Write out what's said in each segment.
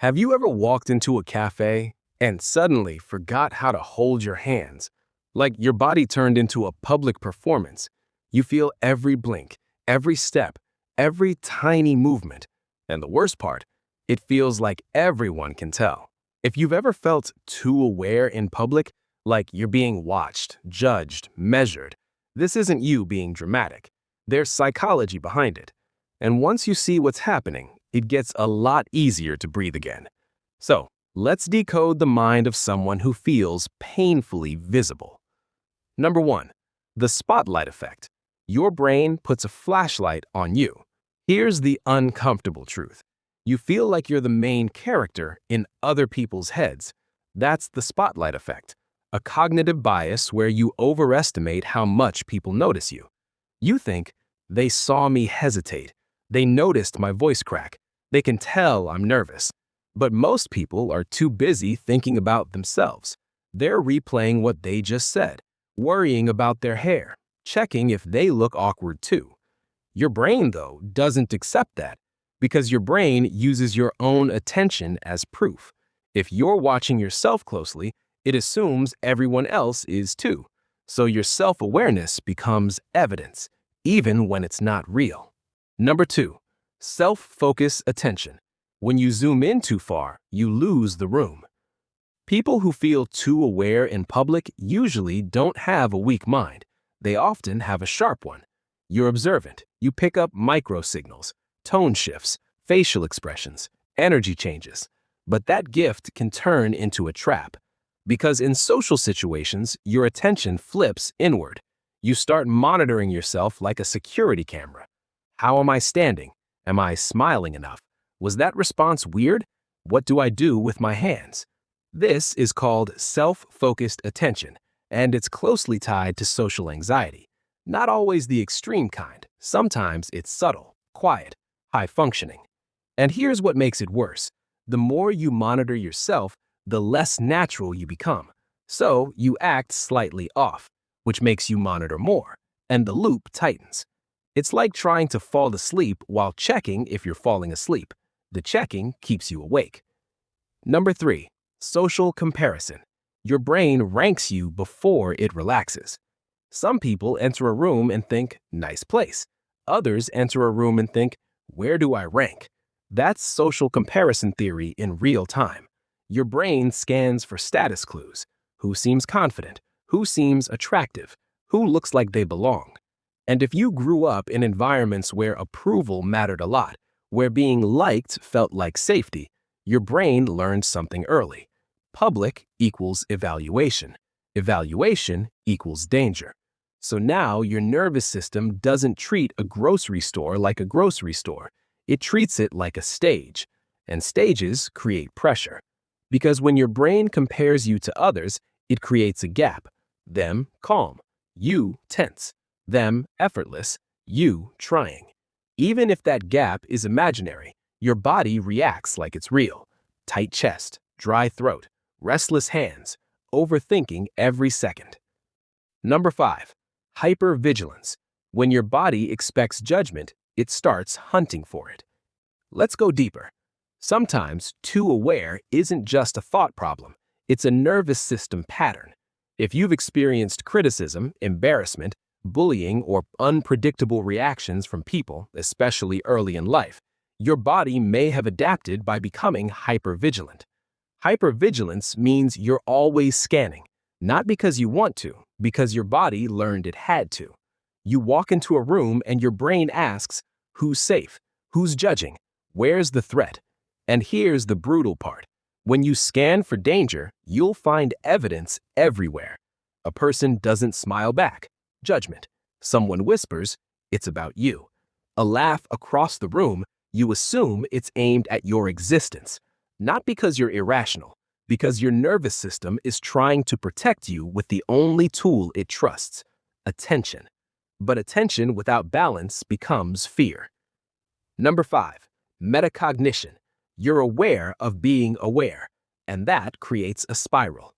Have you ever walked into a cafe and suddenly forgot how to hold your hands? Like your body turned into a public performance. You feel every blink, every step, every tiny movement. And the worst part, it feels like everyone can tell. If you've ever felt too aware in public, like you're being watched, judged, measured, this isn't you being dramatic. There's psychology behind it. And once you see what's happening, it gets a lot easier to breathe again. So, let's decode the mind of someone who feels painfully visible. Number 1. The spotlight effect. Your brain puts a flashlight on you. Here's the uncomfortable truth. You feel like you're the main character in other people's heads. That's the spotlight effect, a cognitive bias where you overestimate how much people notice you. You think, they saw me hesitate. They noticed my voice crack. They can tell I'm nervous. But most people are too busy thinking about themselves. They're replaying what they just said, worrying about their hair, checking if they look awkward too. Your brain, though, doesn't accept that because your brain uses your own attention as proof. If you're watching yourself closely, it assumes everyone else is too. So your self-awareness becomes evidence, even when it's not real. Number 2. Self-focus attention. When you zoom in too far, you lose the room. People who feel too aware in public usually don't have a weak mind. They often have a sharp one. You're observant. You pick up micro signals, tone shifts, facial expressions, energy changes. But that gift can turn into a trap. Because in social situations, your attention flips inward. You start monitoring yourself like a security camera. How am I standing? Am I smiling enough? Was that response weird? What do I do with my hands? This is called self-focused attention, and it's closely tied to social anxiety. Not always the extreme kind. Sometimes it's subtle, quiet, high-functioning. And here's what makes it worse. The more you monitor yourself, the less natural you become. So you act slightly off, which makes you monitor more, and the loop tightens. It's like trying to fall asleep while checking if you're falling asleep. The checking keeps you awake. Number 3. Social comparison. Your brain ranks you before it relaxes. Some people enter a room and think, nice place. Others enter a room and think, where do I rank? That's social comparison theory in real time. Your brain scans for status clues. Who seems confident? Who seems attractive? Who looks like they belong? And if you grew up in environments where approval mattered a lot, where being liked felt like safety, your brain learned something early. Public equals evaluation. Evaluation equals danger. So now your nervous system doesn't treat a grocery store like a grocery store. It treats it like a stage. And stages create pressure. Because when your brain compares you to others, it creates a gap. Them calm, you tense. Them effortless, you trying. Even if that gap is imaginary, your body reacts like it's real. Tight chest, dry throat, restless hands, overthinking every second. Number 5. Hypervigilance. When your body expects judgment, it starts hunting for it. Let's go deeper. Sometimes too aware isn't just a thought problem, it's a nervous system pattern. If you've experienced criticism, embarrassment, bullying, or unpredictable reactions from people, especially early in life, your body may have adapted by becoming hypervigilant. Hypervigilance means you're always scanning, not because you want to, because your body learned it had to. You walk into a room and your brain asks, who's safe? Who's judging? Where's the threat? And here's the brutal part. When you scan for danger, you'll find evidence everywhere. A person doesn't smile back. Judgment. Someone whispers, it's about you. A laugh across the room, you assume it's aimed at your existence. Not because you're irrational, because your nervous system is trying to protect you with the only tool it trusts, attention. But attention without balance becomes fear. Number 5. Metacognition. You're aware of being aware, and that creates a spiral.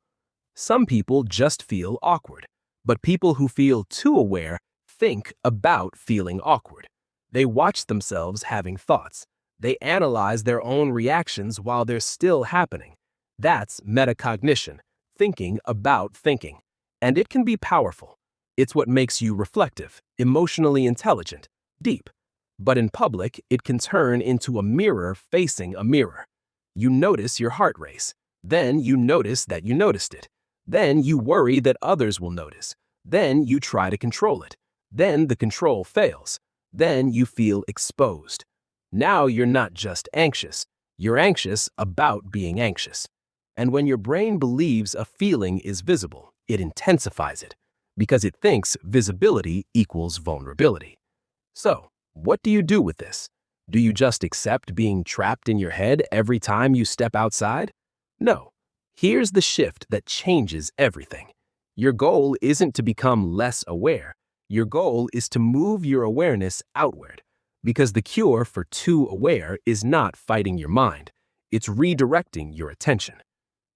Some people just feel awkward. But people who feel too aware think about feeling awkward. They watch themselves having thoughts. They analyze their own reactions while they're still happening. That's metacognition, thinking about thinking. And it can be powerful. It's what makes you reflective, emotionally intelligent, deep. But in public, it can turn into a mirror facing a mirror. You notice your heart race. Then you notice that you noticed it. Then you worry that others will notice. Then you try to control it. Then the control fails. Then you feel exposed. Now you're not just anxious. You're anxious about being anxious. And when your brain believes a feeling is visible, it intensifies it because it thinks visibility equals vulnerability. So, what do you do with this? Do you just accept being trapped in your head every time you step outside? No. Here's the shift that changes everything. Your goal isn't to become less aware. Your goal is to move your awareness outward, because the cure for too aware is not fighting your mind. It's redirecting your attention.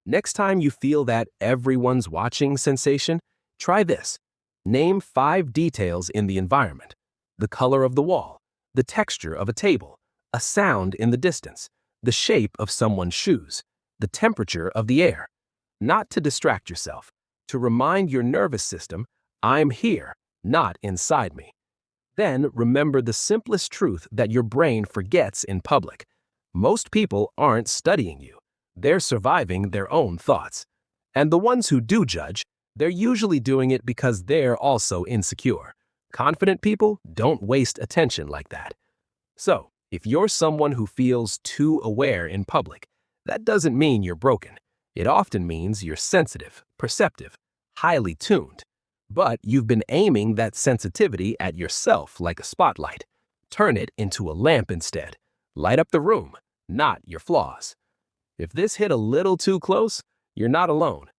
Next time you feel that everyone's watching sensation, try this. Name 5 details in the environment: the color of the wall, the texture of a table, a sound in the distance, the shape of someone's shoes, the temperature of the air. Not to distract yourself, to remind your nervous system, I'm here, not inside me. Then remember the simplest truth that your brain forgets in public. Most people aren't studying you. They're surviving their own thoughts. And the ones who do judge, they're usually doing it because they're also insecure. Confident people don't waste attention like that. So, if you're someone who feels too aware in public, that doesn't mean you're broken. It often means you're sensitive, perceptive, highly tuned. But you've been aiming that sensitivity at yourself like a spotlight. Turn it into a lamp instead. Light up the room, not your flaws. If this hit a little too close, you're not alone.